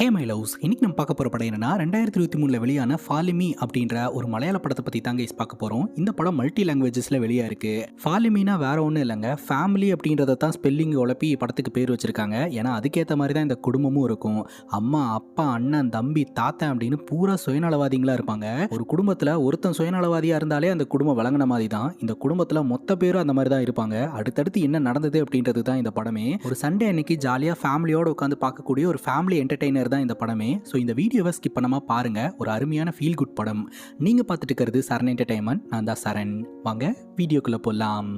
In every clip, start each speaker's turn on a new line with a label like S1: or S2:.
S1: Hey my loves, இன்னைக்கு நம்ம பார்க்க போகிற படம் என்னன்னா 2023 வெளியான ஃபாலிமி அப்படின்ற ஒரு மலையாள படத்தை பற்றி தாங்க பார்க்க போகிறோம். இந்த படம் மல்டி லாங்குவேஜஸில் வெளியாக இருக்கு. ஃபாலிமினா வேற ஒன்றும் இல்லைங்க, ஃபேமிலி அப்படின்றத தான் ஸ்பெல்லிங் உழப்பி படத்துக்கு பேர் வச்சிருக்காங்க. ஏன்னா அதுக்கேற்ற மாதிரி தான் இந்த குடும்பமும் இருக்கும். அம்மா, அப்பா, அண்ணன், தம்பி, தாத்தன் அப்படின்னு பூரா சுயநலவாதிகளாக இருப்பாங்க. ஒரு குடும்பத்தில் ஒருத்தன் சுயநலவாதியாக இருந்தாலே அந்த குடும்பம் விளங்கின மாதிரி தான். இந்த குடும்பத்தில் மொத்த பேரும் அந்த மாதிரி தான் இருப்பாங்க. அடுத்தடுத்து என்ன நடந்தது அப்படின்றது தான் இந்த படமே. ஒரு சண்டே அன்னைக்கு ஜாலியாக ஃபேமிலியோட உட்காந்து பார்க்கக்கூடிய ஒரு ஃபேமிலி என்டர்டெய்னர் தான் இந்த படமே. ஸோ இந்த வீடியோவை ஸ்கிப் பண்ணாம பாருங்க. ஒரு அருமையான ஃபீல் குட் படம். நீங்க பார்த்துட்டு இருக்கிறது சரண் என்டர்டெயின்மெண்ட். நான் தான் சரண். வாங்க வீடியோக்குள்ள போலாம்.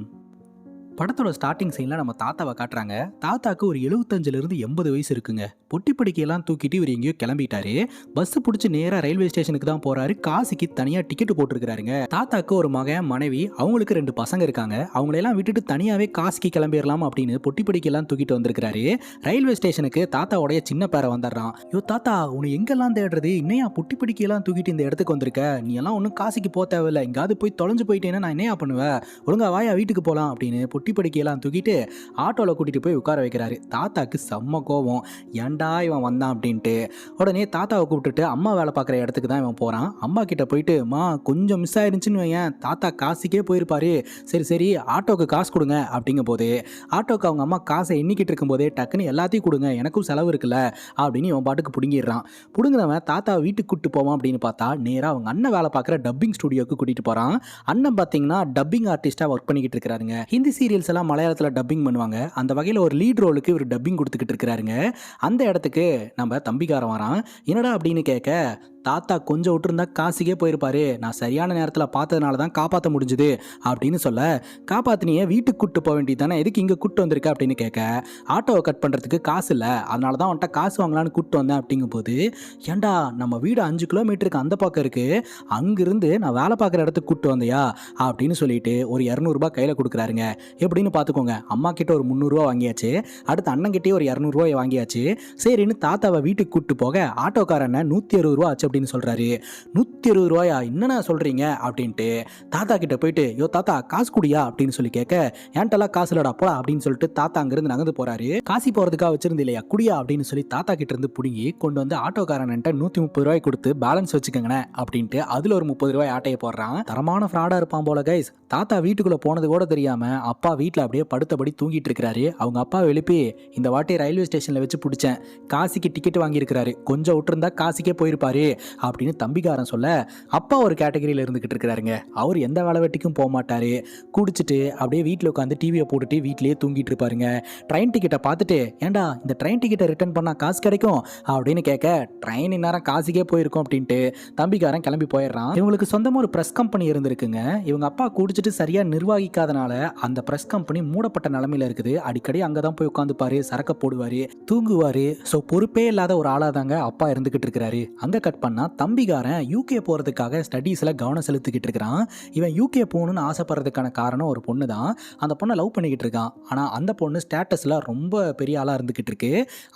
S1: படத்தோட ஸ்டார்டிங் சீனில் நம்ம தாத்தாவை காட்டுறாங்க. தாத்தாக்கு ஒரு 75லேருந்து 80 வயசு இருக்குங்க. பொட்டி படிக்கையெல்லாம் தூக்கிட்டு இவர் எங்கேயோ கிளம்பிட்டாரு. பஸ் பிடிச்சி நேராக ரயில்வே ஸ்டேஷனுக்கு தான் போறாரு. காசிக்கு தனியாக டிக்கெட் போட்டுருக்காருங்க. தாத்தாக்கு ஒரு மகன், மனைவி, அவங்களுக்கு 2 பசங்க இருக்காங்க. அவங்களெல்லாம் விட்டுட்டு தனியாகவே காசிக்கு கிளம்பிடலாம் அப்படின்னு பொட்டி படிக்கையெல்லாம் தூக்கிட்டு வந்திருக்காரு. ரயில்வே ஸ்டேஷனுக்கு தாத்தாவுடைய சின்ன பேரை வந்துடுறான். யோ தாத்தா, உன்னை எங்கெல்லாம் தேடுறது? இன்னையா பொட்டி படிக்கையெல்லாம் தூக்கிட்டு இந்த இடத்துக்கு வந்திருக்க? நீ எல்லாம் ஒன்றும் காசிக்கு போக தேவையில்லை. எங்காவது போய் தொலைஞ்சு போயிட்டேன்னா நான் என்னையா பண்ணுவேன்? ஒழுங்கா வாயா வீட்டுக்கு போகலாம் அப்படின்னு பொட்டி படிக்கையெல்லாம் தூக்கிட்டு ஆட்டோவில் கூட்டிகிட்டு போய் உட்கார வைக்கிறாரு. தாத்தாக்கு செம்ம கோவம். ஏன்டா இவன் வந்தான் அப்படின்ட்டு. உடனே தாத்தாவை கூப்பிட்டுட்டு அம்மா வேலை பார்க்குற இடத்துக்கு தான் இவன் போகிறான். அம்மா கிட்ட போயிட்டு, மா கொஞ்சம் மிஸ் ஆயிருந்துச்சுன்னு வையன், தாத்தா காசிக்கே போயிருப்பாரு. சரி சரி ஆட்டோக்கு காசு கொடுங்க அப்படிங்கும் போது ஆட்டோக்கு அவங்க அம்மா காசை எண்ணிக்கிட்டு இருக்கும்போதே டக்குன்னு எல்லாத்தையும் கொடுங்க, எனக்கும் செலவு இருக்குல்ல அப்படின்னு இவன் பாட்டுக்கு பிடுங்கிடுறான். பிடுங்குறவன் தாத்தாவை வீட்டுக்கு கூப்பிட்டு போவான் அப்படின்னு பார்த்தா நேராக அவங்க அண்ணன் வேலை பார்க்குற டப்பிங் ஸ்டுடியோக்கு கூட்டிகிட்டு போகிறான். அண்ணன் பார்த்தீங்கன்னா டப்பிங் ஆர்டிஸ்டாக ஒர்க் பண்ணிக்கிட்டு இருக்கிறாருங்க. ஹிந்தி சீரியல்ஸ் எல்லாம் மலையாளத்தில் டப்பிங் பண்ணுவாங்க. அந்த வகையில் ஒரு லீட் ரோலுக்கு இவர் டப்பிங் கொடுத்துக்கிட்டு இருக்கிறாருங்க. அந்த இடத்துக்கு நம்ம தம்பிக்காரன் வரான். என்னடா அப்படின்னு கேட்க, தாத்தா கொஞ்சம் விட்டுருந்தா காசிக்கே போயிருப்பாரு, நான் சரியான நேரத்தில் பார்த்ததுனால தான் காப்பாற்ற முடிஞ்சுது அப்படின்னு சொல்ல, காப்பாற்றினியே வீட்டுக்கு கூட்டு போக வேண்டியது தானே, எதுக்கு இங்கே கூட்டு வந்திருக்க அப்படின்னு கேட்க, ஆட்டோவை கட் பண்ணுறதுக்கு காசு இல்லை, அதனால தான் அவன்கிட்ட காசு வாங்கலான்னு கூப்பிட்டு வந்தேன் அப்படிங்கும்போது, ஏண்டா நம்ம வீடு 5 கிலோமீட்டருக்கு அந்த பக்கம் இருக்குது, அங்கிருந்து நான் வேலை பார்க்குற இடத்துக்கு கூப்பிட்டு வந்தையா அப்படின்னு சொல்லிட்டு ஒரு 200 ரூபாய் கையில் கொடுக்குறாருங்க. எப்படின்னு பார்த்துக்கோங்க, அம்மா கிட்ட ஒரு 300 ரூபா வாங்கியாச்சு, அடுத்து அண்ணன் கிட்டே ஒரு 200 ரூபாய் வாங்கியாச்சு. சரின்னு தாத்தாவை வீட்டுக்கு கூப்பிட்டு போக ஆட்டோக்காரன் 160 ரூபா ஆச்சு அப்படின்னு சொல்றாரு. 160 ரூபாயா, என்னண்ணா சொல்றீங்க அப்படின்ட்டு தாத்தா கிட்ட போயிட்டு, யோ தாத்தா காசு குடியா அப்படின்னு சொல்லி கேட்க, ஏன்ட்டெல்லாம் காசு இல்லடா போடா அப்படின்னு சொல்லிட்டு தாத்தா அங்கிருந்து நகர்ந்து போறாரு. காசி போறதுக்காக வச்சிருந்து இல்லையா, குடியா அப்படின்னு சொல்லி தாத்தா கிட்ட இருந்து புடுங்கி கொண்டு வந்து ஆட்டோக்காரன் 130 ரூபாய் கொடுத்து பேலன்ஸ் வச்சுக்கோங்கண்ணே அப்படின்ட்டு அதுல ஒரு 30 ரூபாய் ஆட்டையை போடுறான். தரமான ஃப்ராடா இருப்பான் போல கைஸ். தாத்தா வீட்டுக்குள்ள போனது கூட தெரியாம அப்பா வீட்டில் அப்படியே படுத்தபடி தூங்கிட்டு இருக்கிறாரு. அவங்க அப்பா எழுப்பி, இந்த வாட்டி ரயில்வே ஸ்டேஷன்ல வச்சு பிடிச்சேன், காசிக்கு டிக்கெட் வாங்கியிருக்கிறாரு, கொஞ்சம் விட்டுருந்தா காசிக்கே போயிருப்பாரு அப்படின்னு தம்பிக்காரன் சொல்ல, அப்பா ஒரு கேட்டகரியில் இருந்துகிட்டு இருக்கிறாருங்க. அவர் எந்த வேலை வெட்டிக்கும் போக மாட்டாரு. குடிச்சிட்டு அப்படியே வீட்டில் உட்காந்து டிவியை போட்டுட்டு வீட்டிலேயே தூங்கிட்டு இருப்பாருங்க. ட்ரெயின் டிக்கெட்டை பார்த்துட்டு, ஏண்டா இந்த ட்ரெயின் டிக்கெட்டை ரிட்டர்ன் பண்ணால் காசு கிடைக்கும் அப்படின்னு கேட்க, ட்ரெயின் இந்நேரம் காசுக்கே போயிருக்கும் அப்படின்ட்டு தம்பிக்காரன் கிளம்பி போயிடுறான். இவங்களுக்கு சொந்தமாக ஒரு ப்ரெஸ் கம்பெனி இருந்திருக்குங்க. இவங்க அப்பா குடிச்சிட்டு சரியாக நிர்வகிக்காதனால அந்த ப்ரெஸ் கம்பெனி மூடப்பட்ட நிலமையில இருக்குது. அடிக்கடி அங்கே தான் போய் உட்காந்துப்பாரு, சரக்க போடுவார், தூங்குவார். ஸோ பொறுப்பே இல்லாத ஒரு ஆளாக தாங்க அப்பா இருந்துகிட்டு இருக்கிறாரு. அங்கே கட் பண்ணா தம்பிக்காரன் யூகே போகிறதுக்காக ஸ்டடீஸில் கவனம் செலுத்திக்கிட்டு இருக்கிறான். இவன் யூகே போகணுன்னு ஆசைப்படுறதுக்கான காரணம் ஒரு பொண்ணு தான். அந்த பொண்ணை லவ் பண்ணிக்கிட்டு இருக்கான். ஆனால் அந்த பொண்ணு ஸ்டேட்டஸில் ரொம்ப பெரிய ஆளாக இருந்துக்கிட்டு இருக்கு.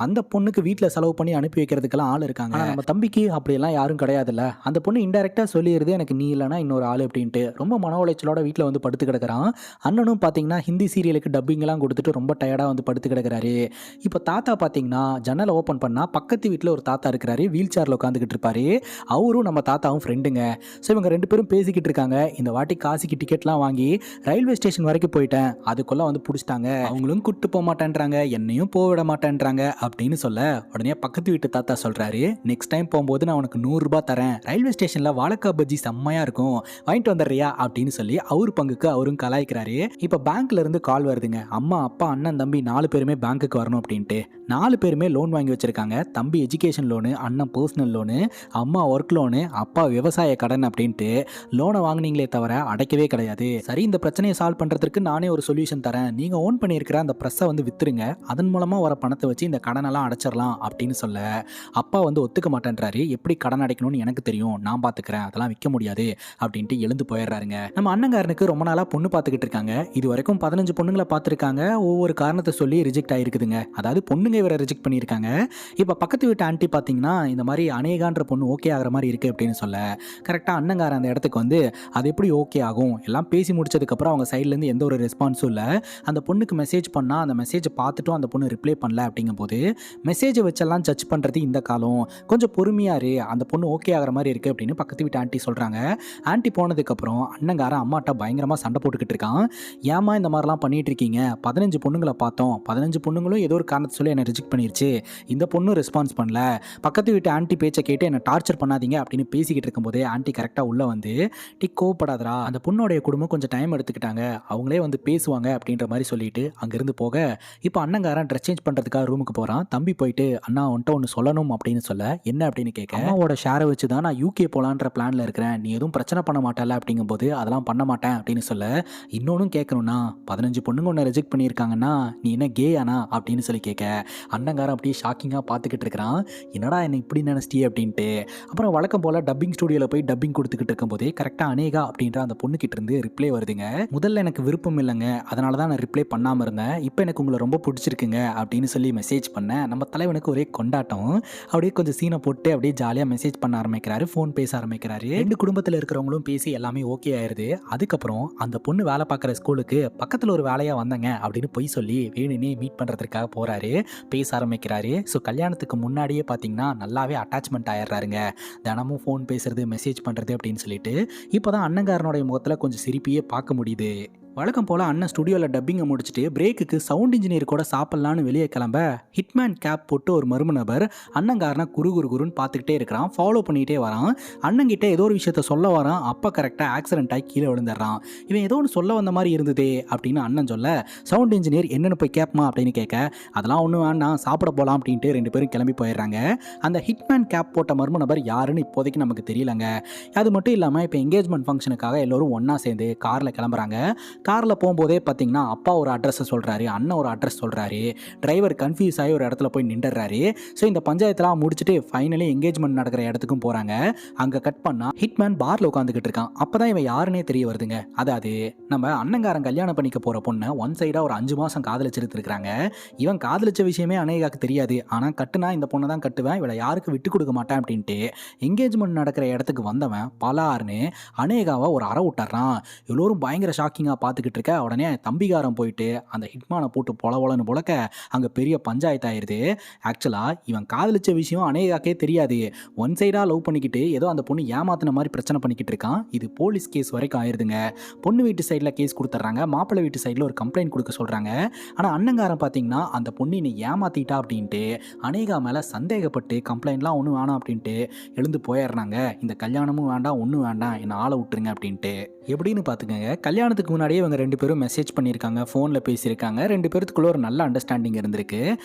S1: அந்த பொண்ணுக்கு வீட்டில் செலவு பண்ணி அனுப்பி வைக்கிறதுக்கெல்லாம் ஆள் இருக்காங்க. நம்ம தம்பிக்கு அப்படியெல்லாம் யாரும் கிடையாதுல்ல. அந்த பொண்ணு இன்டெரக்டாக சொல்லிடுது, எனக்கு நீ இல்லைனா இன்னொரு ஆள் அப்படின்ட்டு. ரொம்ப மன உளைச்சலோட வீட்டில் வந்து படுத்து கிடக்கிறான். அண்ணனும் பார்த்தீங்கன்னா ஹிந்தி சீரியலுக்கு டப்பிங்லாம் கொடுத்துட்டு ரொம்ப டயர்டாக வந்து படுத்து கிடக்கிறாரு. இப்போ தாத்தா பார்த்தீங்கன்னா ஜன்னலை ஓப்பன் பண்ணால் பக்கத்து வீட்டில் ஒரு தாத்தா இருக்கிறாரு, வீல் சேரில் உட்காந்துக்கிட்டு இருப்பாரு. அவரும் நம்ம தாத்தாவும் ஃப்ரெண்டுங்க. ஸோ இவங்க 2 பேரும் பேசிக்கிட்டு இருக்காங்க. இந்த வாட்டி காசிக்கு டிக்கெட்லாம் வாங்கி ரயில்வே ஸ்டேஷன் வரைக்கும் போயிட்டேன், அதுக்குள்ளே வந்து பிடிச்சிட்டாங்க, அவங்களும் கூப்பிட்டு போக மாட்டேன்றாங்க, என்னையும் போக விட மாட்டேன்றாங்க அப்படின்னு சொல்ல, உடனே பக்கத்து வீட்டு தாத்தா சொல்கிறாரு, நெக்ஸ்ட் டைம் போகும்போது நான் உனக்கு 100 ரூபாய் தரேன், ரயில்வே ஸ்டேஷனில் வாழைக்காய் பஜ்ஜி செம்மையாக இருக்கும், வாங்கிட்டு வந்துடுறியா அப்படின்னு சொல்லி அவர் பங்குக்கு அவரும் கலாய்க்கிறாரு. இப்போ பேங்க்ல இருந்து கால் வருதுங்க. அம்மா, அப்பா, அண்ணன், தம்பி 4 பேருமே பேங்க்குக்கு வரணும் அப்படின்ட்டு. 4 பேருமே லோன் வாங்கி வச்சிருக்காங்க. தம்பி எஜுகேஷன் லோனு, அண்ணன் பர்சனல் லோனு, அம்மா ஒர்க் லோனு, அப்பா விவசாய கடன் அப்படின்ட்டு லோனை வாங்கினீங்களே தவிர அடைக்கவே கிடையாது. சரி, இந்த பிரச்சனையை சால்வ் பண்ணுறதுக்கு நானே ஒரு சொல்யூஷன் தரேன், நீங்கள் ஓன் பண்ணியிருக்கிற அந்த ப்ரெஸ்ஸை வந்து விற்றுருங்க, அதன் மூலமாக வர பணத்தை வச்சு இந்த கடனெல்லாம் அடைச்சிடலாம் அப்படின்னு சொல்ல, அப்பா வந்து ஒத்துக்க மாட்டேன்றாரு. எப்படி கடன் அடைக்கணும்னு எனக்கு தெரியும், நான் பார்த்துக்கிறேன், அதெல்லாம் விற்க முடியாது அப்படின்ட்டு எழுந்து போயிடுறாருங்க. நம்ம அண்ணங்காரனுக்கு ரொம்ப நாளாக பொண்ணு பார்த்துக்கிட்டு இருக்காங்க. இது வரைக்கும் 15 பொண்ணுங்களை பார்த்துருக்காங்க. ஒவ்வொரு காரணத்தை சொல்லி ரிஜெக்ட் ஆகிருக்குதுங்க. அதாவது பொண்ணுங்க இவரை ரிஜெக்ட் பண்ணியிருக்காங்க. இப்போ பக்கத்து வீட்டு ஆண்டி பார்த்தீங்கன்னா இந்த மாதிரி அநேகான்ற பொண்ணு பொண்ணு ஓகே ஆகிற மாதிரி இருக்குது அப்படின்னு சொல்ல கரெக்டாக அண்ணங்காரன் அந்த இடத்துக்கு வந்து அது எப்படி ஓகே ஆகும், எல்லாம் பேசி முடிச்சதுக்கப்புறம் அவங்க சைட்லேருந்து எந்த ஒரு ரெஸ்பான்ஸும் இல்லை. அந்த பொண்ணுக்கு மெசேஜ் பண்ணால் அந்த மெசேஜை பார்த்துட்டும் அந்த பொண்ணு ரிப்ளை பண்ணல. அப்படிங்கும்போது மெசேஜை வச்செல்லாம் ஜட்ஜ் பண்ணுறது இந்த காலம், கொஞ்சம் பொறுமையாரு, அந்த பொண்ணு ஓகே ஆகிற மாதிரி இருக்குது அப்படின்னு பக்கத்து வீட்டு ஆண்டி சொல்கிறாங்க. ஆண்டி போனதுக்கப்புறம் அண்ணங்காரன் அம்மாட்ட பயங்கரமாக சண்டை போட்டுக்கிட்டு இருக்கான். ஏமா இந்த மாதிரிலாம் பண்ணிட்டு இருக்கீங்க, 15 பொண்ணுங்களை பார்த்தோம், 15 பொண்ணுங்களும் ஏதோ ஒரு காரணத்தை சொல்லி என்னை ரிஜெக்ட் பண்ணிருச்சு, இந்த பொண்ணும் ரெஸ்பான்ஸ் பண்ணல, பக்கத்து வீட்டு ஆண்டி பேச்சை கேட்டு என்னை டார்ச்சர் பண்ணாதீங்க அப்படின்னு பேசிக்கிட்டு இருக்கும்போதே ஆண்டி கரெக்டாக உள்ளே வந்து டீ கோவப்படாதரா, அந்த பொண்ணோடைய குடும்பம் கொஞ்சம் டைம் எடுத்துக்கிட்டாங்க, அவங்களே வந்து பேசுவாங்க அப்படின்ற மாதிரி சொல்லிட்டு அங்கேருந்து போக இப்போ அண்ணங்காரன் ட்ரெஸ் சேஞ்ச் பண்ணுறதுக்காக ரூமுக்கு போகிறான். தம்பி போயிட்டு அண்ணா உன்ட்ட ஒன்று சொல்லணும் அப்படின்னு சொல்ல என்ன அப்படின்னு கேட்க அம்மாவோட ஷேரை வச்சு தான் நான் யூகே போகலான்ற பிளானில் இருக்கிறேன், நீ எதுவும் பிரச்சனை பண்ண மாட்டல அப்படிங்கும்போது அதெல்லாம் பண்ண மாட்டேன் அப்படின்னு சொல்ல இன்னொன்னும் கேட்கணும்னா 15 பொண்ணுங்க ஒன்று ரிஜெக்ட் பண்ணியிருக்காங்கன்னா நீ என்ன கேயானா அப்படின்னு சொல்லி கேட்க அண்ணங்காரன் அப்படியே ஷாக்கிங்காக பார்த்துக்கிட்டு இருக்கிறான். என்னடா என்ன இப்படி நினச்சிட்டே அப்படின்ட்டு. அப்புறம் வழக்கம் போல் டப்பிங் ஸ்டுடியோவில் போய் டப்பிங் கொடுத்துக்கிட்டு இருக்கும்போதே கரெக்டாக அனேகா அப்படின்ற அந்த பொண்ணுக்கிட்ட இருந்து ரிப்ளை வருதுங்க. முதல்ல எனக்கு விருப்பம் இல்லைங்க, அதனால தான் நான் ரிப்ளை பண்ணாமல் இருந்தேன், இப்போ எனக்கு உங்களை ரொம்ப பிடிச்சிருக்குங்க அப்படின்னு சொல்லி மெசேஜ் பண்ணேன். நம்ம தலைவனுக்கு ஒரே கொண்டாட்டம், அப்படியே கொஞ்சம் சீனை போட்டு அப்படியே ஜாலியாக மெசேஜ் பண்ண ஆரம்பிக்கிறாரு, ஃபோன் பேச ஆரம்பிக்கிறாரு. 2 குடும்பத்தில் இருக்கிறவங்களும் பேசி எல்லாமே ஓகே ஆயிடுது. அதுக்கப்புறம் அந்த பொண்ணு வேலை பார்க்குற ஸ்கூலுக்கு பக்கத்தில் ஒரு வேலையாக வந்தங்க அப்படின்னு பொய் சொல்லி வேணுனே மீட் பண்ணுறதுக்காக போகிறாரு, பேச ஆரம்பிக்கிறாரு. ஸோ கல்யாணத்துக்கு முன்னாடியே பார்த்தீங்கன்னா நல்லாவே அட்டாச்மெண்ட் ஆயிடுறாருங்க, தினமும் ஃபோன் பேசுறது மெசேஜ் பண்ணுறது அப்படின்னு சொல்லிட்டு. இப்போ தான் அண்ணங்காரனுடைய முகத்தில் கொஞ்சம் சிரிப்பையே பார்க்க முடியுது. வழக்கம் போல் அண்ணன் ஸ்டுடியோவில் டப்பிங்கை முடிச்சுட்டு பிரேக்குக்கு சவுண்ட் இன்ஜினியர் கூட சாப்பிட்லான்னு வெளியே கிளம்ப ஹிட்மேன் கேப் போட்டு ஒரு மர்ம நபர் அண்ணங்காரனை குருன்னு பார்த்துக்கிட்டே இருக்கிறான், ஃபாலோ பண்ணிகிட்டே வரான். அண்ணங்கிட்ட ஏதோ ஒரு விஷயத்த சொல்ல வரான், அப்போ கரெக்டாக ஆக்சிடென்ட் ஆகி கீழே விழுந்துடுறான். இவன் ஏதோ ஒன்று சொல்ல வந்த மாதிரி இருந்ததே அப்படின்னு அண்ணன் சொல்ல சவுண்ட் இன்ஜினியர் என்னென்னு போய் கேட்பமா அப்படின்னு கேட்க அதெல்லாம் ஒன்றும் வேண்டாம் சாப்பிட போகலாம் அப்படின்ட்டு 2 பேரும் கிளம்பி போயிடுறாங்க. அந்த ஹிட்மேன் கேப் போட்ட மர்ம நபர் யாருன்னு இப்போதைக்கு நமக்கு தெரியலங்க. அது மட்டும் இல்லாமல் இப்போ என்கேஜ்மெண்ட் ஃபங்க்ஷனுக்காக எல்லோரும் ஒன்றா சேர்ந்து காரில் கிளம்புறாங்க. காரில் போகும்போதே பார்த்தீங்கன்னா அப்பா ஒரு அட்ரஸை சொல்கிறாரு, அண்ணன் ஒரு அட்ரஸ் சொல்கிறாரு, டிரைவர் கன்ஃபியூஸ் ஆகி ஒரு இடத்துல போய் நின்றுறாரு. ஸோ இந்த பஞ்சாயத்தெல்லாம் முடிச்சுட்டு ஃபைனலி என்கேஜ்மெண்ட் நடக்கிற இடத்துக்கும் போகிறாங்க. அங்கே கட் பண்ணால் ஹிட்மேன் பாரில் உட்காந்துக்கிட்டு இருக்கான். அப்போ தான் இவன் யாருன்னே தெரிய வருதுங்க. அதாவது நம்ம அண்ணங்காரன் கல்யாணம் பண்ணிக்க போகிற பொண்ணை ஒன் சைடாக ஒரு 5 மாதம் காதலிச்சிருந்துருக்காங்க. இவன் காதலிச்ச விஷயமே அநேகாக்கு தெரியாது, ஆனால் கட்டுனா இந்த பொண்ணை தான் கட்டுவேன், இவளை யாருக்கு விட்டு கொடுக்க மாட்டேன் அப்படின்ட்டு என்கேஜ்மெண்ட் நடக்கிற இடத்துக்கு வந்தவன் பலாருன்னு அநேகாவை ஒரு அற விட்டுறான். எல்லோரும் பயங்கர ஷாக்கிங்காக பார்த்துக்கிட்டு இருக்க உடனே தம்பிகாரம் போயிட்டு அந்த ஹிட்மானை போட்டு பொலன்னு புழக்க அங்கே பெரிய பஞ்சாயத்து ஆயிடுது. ஆக்சுவலாக இவன் காதலிச்ச விஷயம் அநேகாக்கே தெரியாது, ஒன் சைடாக லவ் பண்ணிக்கிட்டு ஏதோ அந்த பொண்ணு ஏமாத்தின மாதிரி பிரச்சனை பண்ணிக்கிட்டு இருக்கான். இது போலீஸ் கேஸ் வரைக்கும் ஆயிடுதுங்க. பொண்ணு வீட்டு சைடில் கேஸ் கொடுத்துட்றாங்க, மாப்பிள்ளை வீட்டு சைடில் ஒரு கம்ப்ளைண்ட் கொடுக்க சொல்கிறாங்க. ஆனால் அண்ணங்காரன் பார்த்தீங்கன்னா அந்த பொண்ணு நீ ஏமாத்திட்டா அப்படின்ட்டு அநேகா மேலே சந்தேகப்பட்டு கம்ப்ளைண்ட்லாம் ஒன்றும் வேணாம் அப்படின்ட்டு எழுந்து போயிடுறாங்க. இந்த கல்யாணமும் வேண்டாம் ஒன்றும் வேண்டாம், என்னை ஆளை விட்டுருங்க அப்படின்ட்டு. எப்படின்னு பார்த்துக்கங்க, கல்யாணத்துக்கு முன்னாடியே இவங்க 2 பேரும் மெசேஜ் பண்ணியிருக்காங்க, ஃபோனில் பேசியிருக்காங்க, 2 பேருக்குள்ள ஒரு நல்ல அண்டர்ஸ்டாண்டிங் இருந்திருக்கு.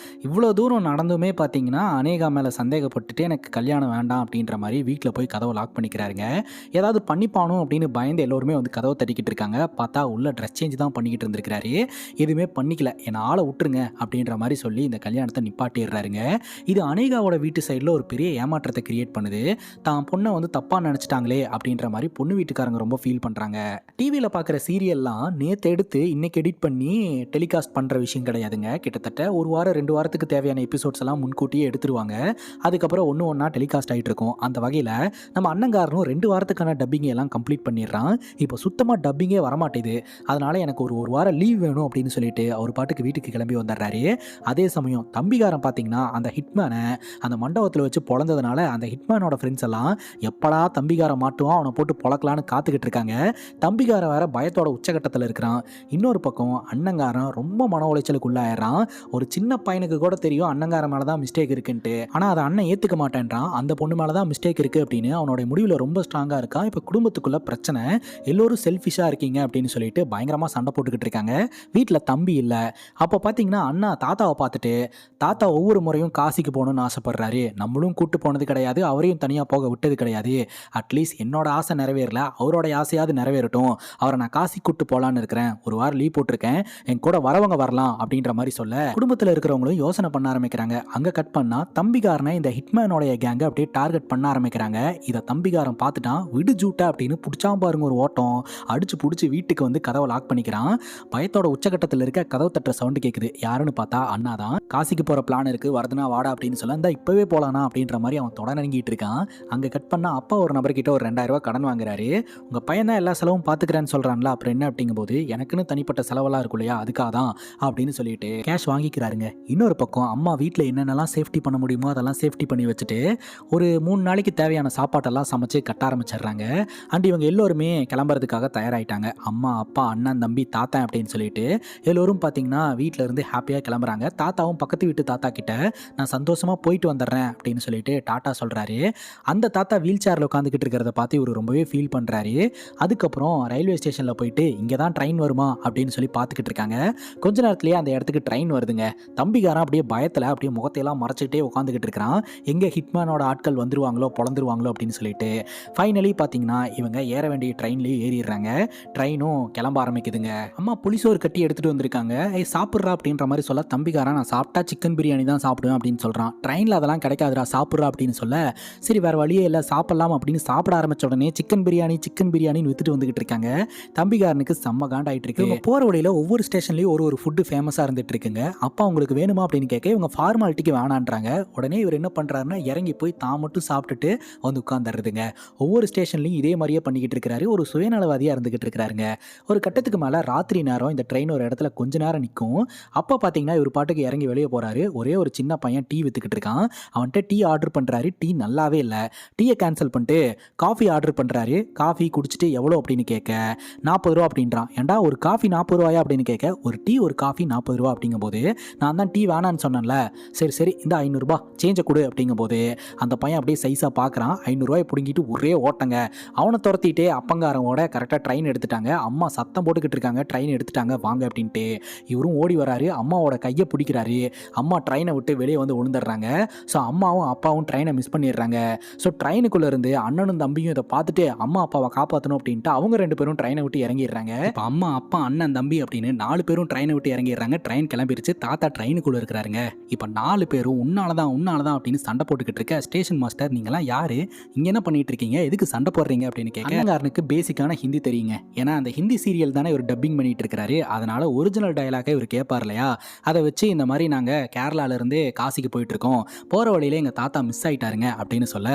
S1: இவ்வளோ தூரம் நடந்துமே பார்த்தீங்கன்னா அநேகா மேலே சந்தேகப்பட்டுட்டு எனக்கு கல்யாணம் வேண்டாம் அப்படின்ற மாதிரி வீட்டில் போய் கதவை லாக் பண்ணிக்கிறாருங்க. ஏதாவது பண்ணிப்பானோ அப்படின்னு பயந்து எல்லோருமே வந்து கதவை தட்டிக்கிட்டு இருக்காங்க. பார்த்தா உள்ள ட்ரெஸ் சேஞ்ச் தான் பண்ணிக்கிட்டு இருந்திருக்கிறாரு, எதுவுமே பண்ணிக்கல, என்னை ஆளை விட்டுருங்க அப்படின்ற மாதிரி சொல்லி இந்த கல்யாணத்தை நிப்பாட்டிடுறாருங்க. இது அநேகாவோட வீட்டு சைடில் ஒரு பெரிய ஏமாற்றத்தை கிரியேட் பண்ணுது. தான் பொண்ணை வந்து தப்பாக நினச்சிட்டாங்களே அப்படின்ற மாதிரி பொண்ணு வீட்டுக்காரங்க ரொம்ப ஃபீல் பண்ணுறாங்க. டிவியில் பார்க்குற சீரியல்லாம் நேற்று எடுத்து இன்னைக்கு எடிட் பண்ணி டெலிகாஸ்ட் பண்ணுற விஷயம் கிடையாதுங்க. கிட்டத்தட்ட 1 வாரம் 2 வாரத்துக்கு தேவையான எபிசோட்ஸ் எல்லாம் முன்கூட்டியே எடுத்துருவாங்க. அதுக்கப்புறம் ஒன்றா டெலிகாஸ்ட் ஆகிட்டு இருக்கும். அந்த வகையில் நம்ம அண்ணங்காரனும் 2 வாரத்துக்கான டப்பிங்கை எல்லாம் கம்ப்ளீட் பண்ணிடுறான். இப்போ சுத்தமாக டப்பிங்கே வரமாட்டேது, அதனால எனக்கு ஒரு வாரம் லீவ் வேணும் அப்படின்னு சொல்லிட்டு அவர் பாட்டுக்கு வீட்டுக்கு கிளம்பி வந்துடுறாரு. அதே சமயம் தம்பிகாரன் பார்த்தீங்கன்னா அந்த ஹிட்மேனை அந்த மண்டபத்தில் வச்சு பொழந்ததுனால அந்த ஹிட்மேனோட ஃப்ரெண்ட்ஸ் எல்லாம் எப்படா தம்பிகாரன் மாட்டுவான் அவனை போட்டு பொழக்கலான்னு காத்துக்கிட்டு இருக்காங்க. தம்பிகாரன் வேற பயத்தோட உச்சகட்டத்தில் இருக்கிறான். இன்னொரு பக்கம் அண்ணங்காரன் ரொம்ப மன உளைச்சலுக்கு உள்ளாயிடுறான். ஒரு சின்ன பையனுக்கு கூட தெரியும் அண்ணங்காரன் மேலே தான் மிஸ்டேக் இருக்குன்ட்டு, ஆனால் அதை அண்ணன் ஏற்றுக்க மாட்டேன்றான். அந்த பொண்ணு மேலே தான் மிஸ்டேக் இருக்குது அப்படின்னு அவனோட முடிவில் ரொம்ப ஸ்ட்ராங்காக இருக்கான். இப்போ குடும்பத்துக்குள்ள பிரச்சனை, எல்லோரும் செல்ஃபிஷாக இருக்கீங்க அப்படின்னு சொல்லிட்டு பயங்கரமாக சண்டை போட்டுக்கிட்டு இருக்காங்க. வீட்டில் தம்பி இல்லை. அப்போ பார்த்தீங்கன்னா அண்ணா தாத்தாவை பார்த்துட்டு தாத்தா ஒவ்வொரு முறையும் காசிக்கு போகணும்னு ஆசைப்படுறாரு, நம்மளும் கூட்டு போனது கிடையாது, அவரையும் தனியாக போக விட்டது கிடையாது, அட்லீஸ்ட் என்னோட ஆசை நிறைவேறல அவரோட ஆசையாவது நிறைவேற நிறைவேறட்டும், அவரை நான் காசி கூட்டு போலான்னு இருக்கிறேன், ஒரு வாரம் லீவ் போட்டிருக்கேன், என் கூட வரவங்க வரலாம் அப்படின்ற மாதிரி சொல்ல குடும்பத்தில் இருக்கிறவங்களும் யோசனை பண்ண ஆரம்பிக்கிறாங்க. அங்க கட் பண்ணா தம்பிகாரனை இந்த ஹிட்மேனோடைய கேங்க அப்படியே டார்கெட் பண்ண ஆரம்பிக்கிறாங்க. இதை தம்பிகாரன் பார்த்துட்டான். விடு ஜூட்டா அப்படின்னு பிடிச்சாம் பாருங்க ஒரு ஓட்டம். அடிச்சு பிடிச்சி வீட்டுக்கு வந்து கதவை லாக் பண்ணிக்கிறான். பயத்தோட உச்சகட்டத்தில் இருக்க கதவு தட்டுற சவுண்டு கேட்குது. யாருன்னு பார்த்தா அண்ணா தான். காசிக்கு போற பிளான் இருக்கு, வருதுனா வாடா அப்படின்னு சொல்ல, இந்த இப்பவே போலானா அப்படின்ற மாதிரி அவன் தொடர்ந்துட்டு இருக்கான். அங்க கட் பண்ணா அப்பா ஒரு நபர்கிட்ட ஒரு 2000 ரூபாய் கடன் வாங்குறாரு. உங்க பையன் தான் எல்லா செலவும் பாத்துக்கிறேன்னு சொல்றான்ல, அப்புறம் என்ன அப்படிங்கும் போது எனக்குன்னு தனிப்பட்ட செலவெல்லாம் இருக்கும் இல்லையா, அதுக்காக தான் அப்படின்னு சொல்லிட்டு கேஷ் வாங்கிக்கிறாருங்க. இன்னொரு பக்கம் அம்மா வீட்டில் என்னென்னலாம் சேஃப்டி பண்ண முடியுமோ அதெல்லாம் சேஃப்டி பண்ணி வச்சுட்டு ஒரு 3 நாளைக்கு தேவையான சாப்பாட்டெல்லாம் சமைச்சு கட்ட ஆரம்பிச்சிடுறாங்க. அண்ட் இவங்க எல்லோருமே கிளம்புறதுக்காக தயாராகிட்டாங்க. அம்மா, அப்பா, அண்ணன், தம்பி, தாத்தா அப்படின்னு சொல்லிட்டு எல்லோரும் பார்த்தீங்கன்னா வீட்டில் இருந்து ஹாப்பியாக கிளம்புறாங்க. தாத்தாவும் பக்கத்து வீட்டு தாத்தா கிட்ட நான் சந்தோஷமாக போயிட்டு வந்துடுறேன் அப்படின்னு சொல்லிட்டு டாட்டா சொல்கிறாரு. அந்த தாத்தா வீல் சேரில் உட்காந்துக்கிட்டு இருக்கிறத பார்த்து இவர் ரொம்பவே ஃபீல் பண்ணுறாரு. அதுக்கப்புறம் ரயில்வே ஸ்டேஷனில் போயிட்டு இங்கே தான் ட்ரெயின் வருமா அப்படின்னு சொல்லி பார்த்துக்கிட்டு இருக்காங்க. கொஞ்ச நேரத்துலேயே அந்த இடத்துக்கு ட்ரெயின் வருதுங்க. தம்பிகாரன் அப்படியே பயத்தில் அப்படியே முகத்தையெல்லாம் மறைச்சிட்டே உட்காந்துக்கிட்டு இருக்கிறான். எங்கே ஹிட்மேனோட ஆட்கள் வந்துருவாங்களோ பொழந்துருவாங்களோ அப்படின்னு சொல்லிட்டு. ஃபைனலி பார்த்தீங்கன்னா இவங்க ஏற வேண்டிய ட்ரெயின்லேயே ஏறிடுறாங்க. ட்ரெயினும் கிளம்ப ஆரம்பிக்குதுங்க. அம்மா புளிசோறு கட்டி எடுத்துகிட்டு வந்திருக்காங்க, சாப்பிட்றா அப்படின்ற மாதிரி சொல்ல தம்பிகாரன் நான் சாப்பிட்டா சிக்கன் பிரியாணி தான் சாப்பிடுவேன் அப்படின்னு சொல்கிறான். ட்ரெயினில் அதெல்லாம் கிடைக்காதுடா, சாப்பிட்றா அப்படின்னு சொல்ல சரி வேறு வழியே இல்லை சாப்பிட்லாம் அப்படின்னு சாப்பிட ஆரம்பிச்ச உடனே சிக்கன் பிரியாணின்னு வித்துட்டு வந்துகிட்டு இருக்காங்க. தம்பிகாரனுக்கு செம்ம காண்டாயிட்டு இருக்கு. இவங்க போகிற வழியில் ஒவ்வொரு ஸ்டேஷன்லேயும் ஒரு ஃபுட்டு ஃபேமஸாக இருந்துட்டு இருக்குங்க. அப்பா உங்களுக்கு வேணுமா அப்படின்னு கேட்க இவங்க ஃபார்மாலிட்டிக்கு வேணான்றாங்க. உடனே இவர் என்ன பண்ணுறாருன்னா இறங்கி போய் தான் மட்டும் சாப்பிட்டுட்டு வந்து உட்காந்துடுறதுங்க. ஒவ்வொரு ஸ்டேஷன்லையும் இதே மாதிரியே பண்ணிக்கிட்டு இருக்கிறாரு. ஒரு சுயநலவாதியாக இருந்துகிட்டு இருக்கிறாருங்க. ஒரு கட்டத்துக்கு மேலே ராத்திரி நேரம் இந்த ட்ரெயின் ஒரு இடத்துல கொஞ்ச நேரம் நிற்கும். அப்போ பார்த்தீங்கன்னா இவர் பாட்டுக்கு இறங்கி வெளியே போகிறாரு. ஒரே ஒரு சின்ன பையன் டீ வித்துக்கிட்டு இருக்கான். அவன்கிட்ட டீ ஆர்டர் பண்ணுறாரு. டீ நல்லாவே இல்லை. டீயை கேன்சல் பண்ணிட்டு காஃபி ஆர்டர் பண்ணுறாரு. காஃபி குடிச்சிட்டு எவ்வளோ அப்படின்னு கேட்க 40 ரூபா அப்படின்றான். ஏன்டா ஒரு காஃபி 40 ரூபாயா அப்படின்னு கேட்க ஒரு டீ ஒரு காஃபி 40 ரூபா அப்படிங்கும்போது நான் தான் டீ வேணான்னு சொன்னேன்ல, சரி இந்த 500 ரூபா சேஞ்சை கொடு அப்படிங்கும்போது அந்த பையன் அப்படியே சைஸாக பார்க்குறான். 500 ரூபாயை பிடுங்கிட்டு ஒரே ஓட்டங்க. அவனை துரத்திட்டே அப்பங்காரவோட கரெக்டாக ட்ரெயின் எடுத்துட்டாங்க. அம்மா சத்தம் போட்டுக்கிட்டு இருக்காங்க, ட்ரெயின் எடுத்துட்டாங்க வாங்க அப்படின்ட்டு. இவரும் ஓடி வராரு, அம்மாவோட கையை பிடிக்கிறாரு. அம்மா ட்ரெயினை விட்டு வெளியே வந்து விழுந்துடுறாங்க. ஸோ அம்மாவும் அப்பாவும் ட்ரெயினை மிஸ் பண்ணிடுறாங்க. ஸோ ட்ரெயினுக்குள்ளே இருந்து அண்ணனும் தம்பியும் இதை பார்த்துட்டு அம்மா அப்பாவை காப்பாற்றணும் அப்படின்ட்டு அவங்க 2 பேரும் ட்ரெயினை விட்டு இறங்கிடுறாங்க. இப்போ அம்மா, அப்பா, அண்ணன், தம்பி அப்படின்னு 4 பேரும் ட்ரெயினை விட்டு இறங்கிடுறாங்க. ட்ரெயின் கிளம்பிடுச்சு. தாத்தா ட்ரெயினுக்குள்ளே இருக்கிறாருங்க. இப்போ 4 பேரும் உன்னாலதான் அப்படின்னு சண்டை போட்டுக்கிட்டு இருக்க ஸ்டேஷன் மாஸ்டர் நீங்களாம் யாரு, இங்கே என்ன பண்ணிட்டு இருக்கீங்க, எதுக்கு சண்டை போடுறீங்க அப்படின்னு கேட்க அண்ணங்காரனுக்கு பேசிக்கான ஹிந்தி தெரியுங்க. ஏன்னா அந்த ஹிந்தி சீரியல் தானே இவர் டப்பிங் பண்ணிட்டு இருக்காரு. அதனால ஒரிஜினல் டயலாக இவர் கேட்பார் இல்லையா, அதை வச்சு இந்த மாதிரி நாங்கள் கேரளாவிலேருந்து காசிக்கு போயிட்டு இருக்கோம், போகிற வழியில எங்கள் தாத்தா மிஸ் ஆயிட்டாருங்க அப்படின்னு சொல்ல,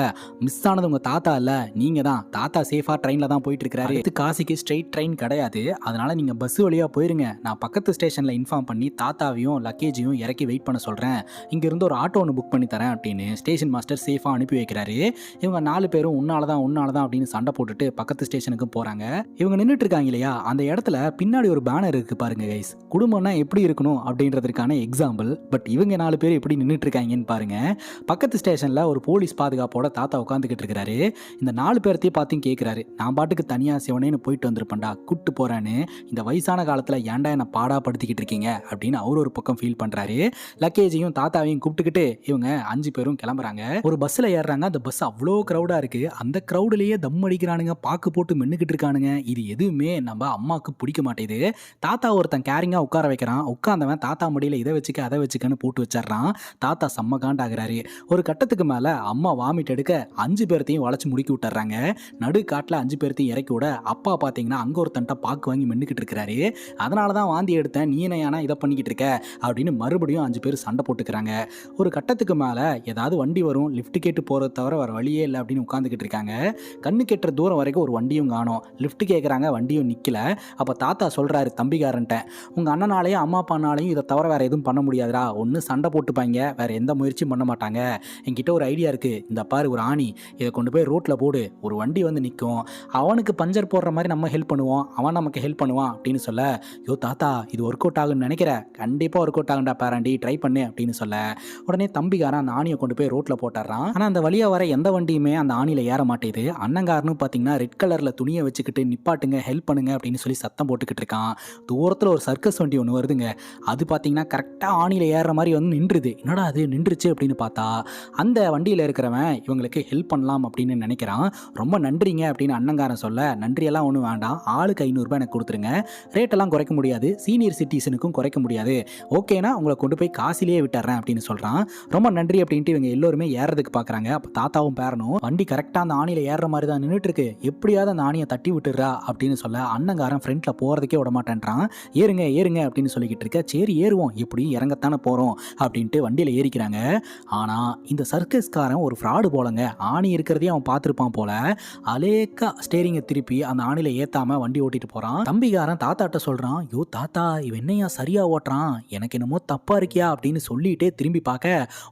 S1: மிஸ் ஆனது உங்கள் தாத்தா இல்லை நீங்கள் தான், தாத்தா சேஃபாக ட்ரெயினில் தான் போயிட்டு இருக்கிறாரு, இது காசிக்கு ஸ்ட்ரெயிட் ட்ரெயின் கிடையாது, அதனால நீங்கள் பஸ் வழியாக போயிருங்க, நான் பக்கத்து ஸ்டேஷனில் இன்ஃபார்ம் பண்ணி தாத்தாவையும் லக்கேஜையும் இறக்கி வெயிட் பண்ண சொல்கிறேன், இங்கேருந்து ஒரு ஆட்டோ ஒன்று புக் பண்ணி தரேன் அப்படின்னு ஸ்டேஷன் மாஸ்டர் சேஃபாக அனுப்பி வைக்கிறாரு. இவங்க 4 பேரும் உன்னால தான் அப்படின்னு சண்டை போட்டுட்டு பக்கத்து ஸ்டேஷனுக்கு போகிறாங்க. இவங்க நின்றுட்டு இருக்காங்க இல்லையா, அந்த இடத்துல பின்னாடி ஒரு பேனர் இருக்கு பாருங்க கைஸ், குடும்பம்னா எப்படி இருக்கணும் அப்படின்றதுக்கான எக்ஸாம்பிள். பட் இவங்க 4 பேர் எப்படி நின்றுட்டு இருக்காங்கன்னு பாருங்க. பக்கத்து ஸ்டேஷனில் ஒரு போலீஸ் பாதுகாப்போட தாத்தா உட்காந்துக்கிட்டு இருக்கிறாரு. இந்த 4 பேர்த்தையும் பார்த்து கேட்குறாரு, நான் பாட்டுக்கு தனியாக சிவனேன்னு போயிட்டு வந்திருப்பேன்டா, கூட்டு போறேன்னு இந்த வயசான காலத்தில் ஏன்டா என்ன பாடாப்படுத்திக்கிட்டு இருக்கீங்க அப்படின்னு அவர் ஒரு பக்கம் ஃபீல் பண்ணுறாரு. லக்கேஜையும் தாத்தாவையும் கூப்பிட்டுக்கிட்டு இவங்க 5 பேரும் கிளம்புறாங்க. ஒரு பஸ்ஸில் ஏறுறாங்க. அந்த பஸ் அவ்வளோ க்ரௌடாக இருக்குது. அந்த க்ரௌட்லேயே தம் அடிக்கிறானுங்க, பாக்கு போட்டு மென்னுக்கிட்டு இருக்கானுங்க. இது எதுவுமே நம்ம அம்மாவுக்கு பிடிக்க மாட்டேது. தாத்தா ஒருத்தன் கேரிங்காக உட்கார வைக்கிறான். உட்காந்தவன் தாத்தா மடியில் இதை வச்சுக்க அதை வச்சுக்கன்னு போட்டு வச்சிடறான். தாத்தா செம்ம காண்டாகிறாரு. ஒரு கட்டத்துக்கு மேலே அம்மா வாமிட் எடுக்க 5 பேர்த்தையும் வளைச்சு முடுக்கி விட்டுறாங்க. நடு காட்டில் 5 பேர்த்தையும் இறக்கி விட அப்பா பார்த்தீங்கன்னா அங்கே ஒருத்தன்ட்ட பாக்கு வாங்கி மென்னுக்கிட்டு இருக்கிறாரு. அதனால தான் வாந்தி எடுத்தேன், நீ என்ன இதை பண்ணிக்கிட்டு இருக்க அப்படின்னு மறுபடியும் 5 பேர் சண்டை போட்டுக்கிறாங்க. ஒரு கட்டத்துக்கு மேலே ஏதாவது வண்டி வரும், லிஃப்ட் கேட்டு போகிறத தவிர வேறு வழியே இல்லை அப்படின்னு உட்காந்துக்கிட்டு இருக்காங்க. கண்ணு கெட்டுற தூரம் வரைக்கும் ஒரு வண்டியும் காணோம். லிஃப்ட் கேட்குறாங்க, வண்டியும் நிற்கல. அப்போ தாத்தா சொல்கிறாரு தம்பிகாரன்ட்ட, உங்கள் அண்ணனாலையும் அம்மா அப்பானாலையும் இதை தவிர வேறு எதுவும் பண்ண முடியாதுடா, ஒன்று சண்டை போட்டுப்பாங்க, வேறு எந்த முயற்சியும் பண்ண மாட்டாங்க. என்கிட்ட ஒரு ஐடியா இருக்குது, இந்த பாரு ஒரு ஆணி, இதை கொண்டு போய் ரோட்டில் போடு, ஒரு வண்டி வந்து நிற்கும், அவனுக்கு பஞ்சர் போடுற மாதிரி நம்ம ஹெல்ப் பண்ணுவோம், அவன் நமக்கு ஹெல்ப் பண்ணுவான் அப்படின்னு சொல்ல, யோ தாத்தா இது ஒர்க் அவுட் ஆகுன்னு நினைக்கிறேன், கண்டிப்பாக ஒர்க் அவுட் ஆகுண்டா பேராண்டி, ட்ரை பண்ணு அப்படின்னு சொல்ல, உடனே தம்பிகாரன் அந்த ஆணியை கொண்டு போய் ரோட்டில் போட்டுறான். ஆனால் அந்த வழியாக வர எந்த வண்டியுமே அந்த ஆணியில் ஏற மாட்டேது. அண்ணங்காரனும் பார்த்தீங்கன்னா ரெட் கலரில் துணியை வச்சுக்கிட்டு நிப்பாட்டுங்க ஹெல்ப் பண்ணுங்க அப்படின்னு சொல்லி சத்தம் போட்டுக்கிட்டு இருக்கான். தூரத்தில் ஒரு சர்க்கஸ் வண்டி ஒன்று வருதுங்க. அது பார்த்தீங்கன்னா கரெக்டாக ஆணியில் ஏறுற மாதிரி வந்து நின்றுது. என்னடா அது நின்றுச்சு அப்படின்னு பார்த்தா அந்த வண்டியில் இருக்கிறவன் இவங்களுக்கு ஹெல்ப் பண்ணலாம் அப்படின்னு நினைக்கிறான். ரொம்ப நன்றிங்க அப்படின்னு அண்ணங்காரன் சொல்ல, நன்றியெல்லாம் ஒன்றும் வேண்டாம், ஆளுக்கு 500 ரூபாய் எனக்கு கொடுத்துருங்க, ரேட்டெல்லாம் குறைக்க முடியாது, சீனியர் சிட்டிசனுக்கும் குறைக்க முடியாது, ஓகேனா உங்களை கொண்டு போய் காசிலேயே விட்டுறேன் அப்படின்னு சொல்கிறான். ரொம்ப நன்றி அப்படின்ட்டு இவங்க எல்லோருமே ஏறதுக்கு பார்க்குறாங்க. அப்போ தாத்தாவும் பேரனும் வண்டி கரெக்டாக அந்த ஆணியில் ஏறுற மாதிரி தான் நின்றுட்டு இருக்கு, எப்படியாவது அந்த ஆணியை தட்டி விட்டுறா அப்படின்னு சொல்ல அண்ணங்காரன் ஃப்ரண்ட்டில் போகிறதுக்கே விட மாட்டேன்றான். ஏறுங்க ஏறுங்க அப்படின்னு சொல்லிக்கிட்டு இருக்க. சரி ஏறுவோம், எப்படியும் இறங்கத்தானே போகிறோம் அப்படின்ட்டு வண்டியில் ஏறிக்கிறாங்க. ஆனால் இந்த சர்க்கஸ்காரன் ஒரு ஃப்ராடு போலங்க. ஆணி இருக்கிறதையும் அவன் பார்த்துருப்பான் போல. அலேக்கா ஸ்டேரிங்கை திருப்பி அந்த ஆணியில் ஏற்றாமல் வண்டி ஓட்டிட்டு போகிறான். தம்பிகாரன் தாத்தாட்ட சொல்கிறான், யோ தாத்தா இவன் என்னையா சரியாக ஓட்டுறான், எனக்கு என்னமோ தப்பாக இருக்கியா அப்படின்னு சொல்லிட்டு திரும்பி பார்க்க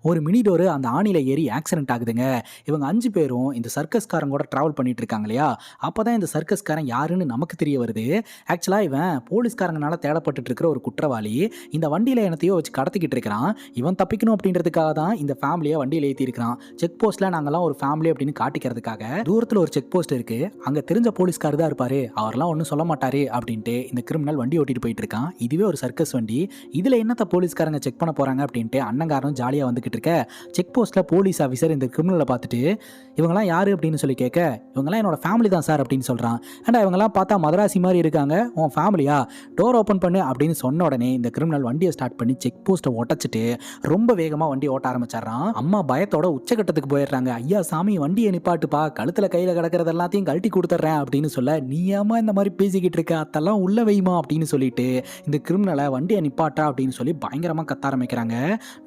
S1: ஒரு மினி டோரு அந்த ஆணியில் ஏறி ஆக்சிடென்ட் ஆகுதுங்க. இவங்க 5 பேரும் இந்த சர்க்கஸ்காரன் கூட ட்ராவல் பண்ணிட்டு இருக்காங்க இல்லையா, அப்போ தான் இந்த சர்க்கஸ்காரன் யாருன்னு நமக்கு தெரிய வருது. ஆக்சுவலாக இவன் போலீஸ்காரங்கனால தேடப்பட்டு இருக்கிற ஒரு குற்றவாளி. இந்த வண்டியில் என்னத்தையோ வச்சு கடத்திக்கிட்டு இருக்கிறான். இவன் தப்பிக்கணும் அப்படின்றதுக்காக தான் இந்த ஃபேமிலியை வண்டியில் ஏற்றி இருக்கிறான். செக் போஸ்ட்டில் நாங்கள்லாம் ஒரு ஃபேமிலி அப்படின்னு காட்டிக்கிறதுக்காக தூரத்தில் ஒரு செக் போஸ்ட் இருக்கு, அங்கே தெரிஞ்ச போலீஸ்கார் தான் இருப்பாரு, அவர்லாம் ஒன்றும் சொல்ல மாட்டாரு அப்படின்ட்டு இந்த கிரிமினல் வண்டி ஓட்டிட்டு போயிட்டு இருக்கான். இதுவே ஒரு சர்க்கஸ் வண்டி, இதில் என்னத்த போலீஸ்காரங்க செக் பண்ண போறாங்க அப்படின்ட்டு அண்ணங்காரனும் ஜாலியாக வந்துகிட்டு இருக்க. செக் போஸ்ட்டில் போலீஸ் ஆஃபீஸர் இந்த கிரிமினலை பார்த்துட்டு இவங்கெல்லாம் யாரு அப்படின்னு சொல்லி கேட்க, இவங்கெல்லாம் என்னோட ஃபேமிலி தான் சார் அப்படின்னு சொல்கிறான். ஏன்டா இவங்கெல்லாம் பார்த்தா மதராசி மாதிரி இருக்காங்க, உன் ஃபேமிலியா, டோர் ஓப்பன் பண்ணு அப்படின்னு சொன்ன உடனே இந்த கிரிமினல் வண்டியை ஸ்டார்ட் பண்ணி செக் போஸ்ட்டை உடச்சிட்டு ரொம்ப வேகமாக வண்டி ஓட்ட ஆரம்பிச்சிடறான். அம்மா பயத்தோட உச்சகட்டத்துக்கு போயிடுறாங்க. ஐயா சாமி வண்டியை நிப்பாட்டுப்பா, கழுத்தில் கையில் கிடக்கிறது எல்லாத்தையும் கழட்டி கொடுத்துட்றேன் அப்படின்னு சொல்ல, நீ ஏமா இந்த மாதிரி பேசிக்கிட்டு இருக்க, அதெல்லாம் உள்ள வைமா அப்படின்னு சொல்லிட்டு இந்த கிரிமினலை வண்டியை நிப்பாட்டா அப்படின்னு சொல்லி பயங்கரமாக கத்த ஆரம்பிக்கிறாங்க.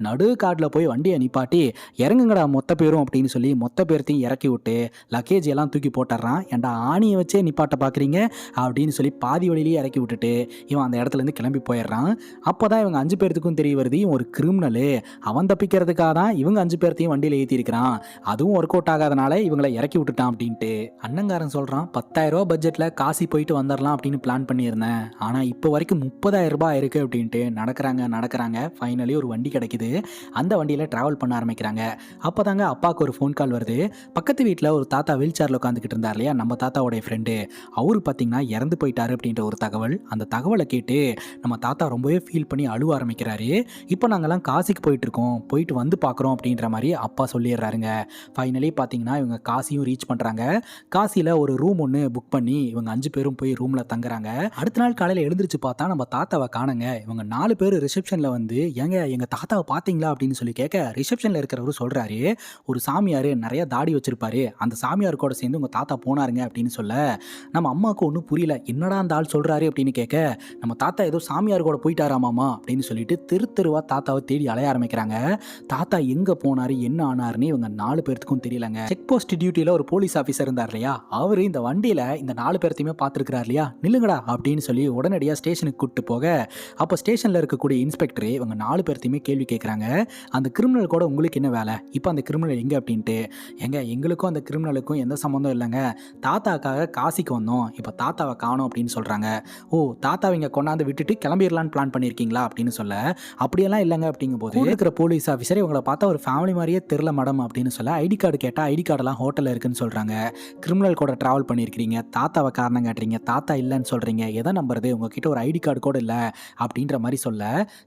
S1: நடு காட்டில் போய் வண்டியை நிப்பாட்டி இறங்குங்கடா மொத்த பேரும் அப்படின்னு சொல்லி மொத்த பேர்த்தையும் இறக்கி விட்டு லக்கேஜ் எல்லாம் தூக்கி போட்டுறான். ஏன்டா ஆணியை வச்சே நிப்பாட்ட பார்க்குறீங்க அப்படின்னு சொல்லி பாதி வழியிலேயே இறக்கி விட்டுட்டு இவன் அந்த இடத்துலேருந்து கிளம்பி போயிடுறான். அப்போ தான் இவங்க 5 பேர்த்துக்கும் தெரிய வருது, இவன் ஒரு கிரிமினலு, அவன் தப்பிக்கிறதுக்காக தான் இவங்க 5 பேர்த்தையும் வண்டியில் ஏற்றிருக்கிறான், அதுவும் ஒர்க் அவுட் ஆகாதனால இவங்களை இறக்கி விட்டுட்டான் அப்படின்ட்டு. அண்ணங்காரன் சொல்கிறான், 10,000 ரூபா பட்ஜெட்டில் காசி போயிட்டு வந்துடலாம் அப்படின்னு பிளான் பண்ணியிருந்தேன், ஆனால் இப்போ வரைக்கும் 30,000 ரூபாய் இருக்குது அப்படின்ட்டு நடக்கிறாங்க. ஃபைனலி ஒரு வண்டி கிடைக்குது, அந்த வண்டியில் ட்ராவல் பண்ண ஆரம்பிக்கிறாங்க. அப்போ தாங்க அப்பாவுக்கு ஒரு ஃபோன் கால் வருது. பக்கத்து வீட்டில் ஒரு தாத்தா வீல் சேரில் உட்காந்துக்கிட்டு இருந்தார் இல்லையா, நம்ம தாத்தாவோடைய ஃப்ரெண்டு, அவரு பார்த்தீங்கன்னா இறந்து போயிட்டாரு அப்படின்ற ஒரு தகவல். அந்த தகவலை கேட்டு நம்ம தாத்தா ரொம்பவே ஃபீல் பண்ணி அழுவ ஆரம்பிக்கிறாரு. இப்போ நாங்கள்லாம் காசிக்கு போயிட்டுருக்கோம், போயிட்டு வந்து பார்க்குறோம் அப்படின்ற மாதிரி அப்பா சொல்லிடுறாருங்க. ஃபைனலி பார்த்தீங்கன்னா இவங்க காசியும் ரீச் பண்ணுறாங்க. காசியில் ஒரு ரூம் ஒன்று புக் பண்ணி இவங்க 5 பேரும் போய் ரூமில் தங்குறாங்க. அடுத்த நாள் காலையில் எழுந்திரிச்சு பார்த்தா நம்ம தாத்தாவை காணுங்க. இவங்க 4 பேர் ரிசப்ஷனில் வந்து, ஏங்க எங்கள் தாத்தாவை பார்த்தீங்களா அப்படின்னு சொல்லி கேட்க, ரிசப்ஷனில் இருக்கிறவரு சொல்கிறாரு, ஒரு சாமியார் நிறைய தாடி வச்சிருப்பாரு, அந்த சாமியார் கூட சேர்ந்து உங்கள் தாத்தா போனாருங்க அப்படின்னு சொல்ல, நம்ம அம்மாவுக்கு ஒன்றும் புரியல, என்னடா அந்த ஆள் சொல்கிறாரு அப்படின்னு கேட்க, நம்ம தாத்தா ஏதோ சாமியார் கூட போயிட்டாராமாமா அப்படின்னு சொல்லிட்டு தெருவா தாத்தாவை தேடி அலைய ஆரம்பிக்கிறாங்க. தாத்தா எங்கே போனார் என்ன ஆனாருன்னு இவங்க 4 பேர்த்துக்கும் தெரியலங்க. செக் போஸ்ட் டியூட்டியில் ஒரு போலீஸ் ஆஃபீஸர் இருந்தார் இல்லையா, அவர் இந்த வண்டியில் இந்த 4 பேர்த்தையுமே பார்த்துருக்கிறார் இல்லையா, நில்லுங்கடா அப்படின்னு சொல்லி உடனடியாக ஸ்டேஷனுக்கு கூப்பிட்டு போக, அப்போ ஸ்டேஷனில் இருக்கக்கூடிய இன்ஸ்பெக்டர் இவங்க 4 பேர்த்தையுமே கேள்வி கேட்குறாங்க. அந்த கிரிமினல் கூட உங்களுக்கு என்ன வேலை, இப்போ அந்த கிரிமினல் எங்கே அப்படின்ட்டு. எங்க எங்களுக்கும் அந்த கிரிமினலுக்கும் எந்த சம்மந்தம் இல்லைங்க, தாத்தாக்காக காசிக்கு வந்தோம், இப்போ தாத்தாவை காணோம் அப்படின்னு சொல்கிறாங்க. ஓ தாத்தாவை இங்கே கொண்டாந்து விட்டுட்டு கிளம்பிடலான்னு பிளான் பண்ணியிருக்கீங்களா அப்படின்னு சொல்ல, அப்படியெல்லாம் இல்லைங்க அப்படிங்கும்போது இருக்கிற போலீஸ் ஆஃபீஸர் இவங்களை பார்த்தா ஒரு ஃபேமிலி மாதிரியே தெரில மேடம் அப்படின்னு சொல்ல, ஐடி கார்டு கேட்டால் ஐடி கார்டெல்லாம் ஹோட்டலில் இருக்குன்னு சொல்கிறாங்க. கிரிமினல் கூட ட்ராவல் பண்ணியிருக்கிறீங்க, தாத்தாவை காரணம் காட்டுறீங்க, தாத்தா இல்லைன்னு சொல்கிறீங்க, எதை நம்புறது, உங்ககிட்ட ஒரு ஐடி கார்டு கூட இல்லை அப்படின்ற மாதிரி சொல்ல,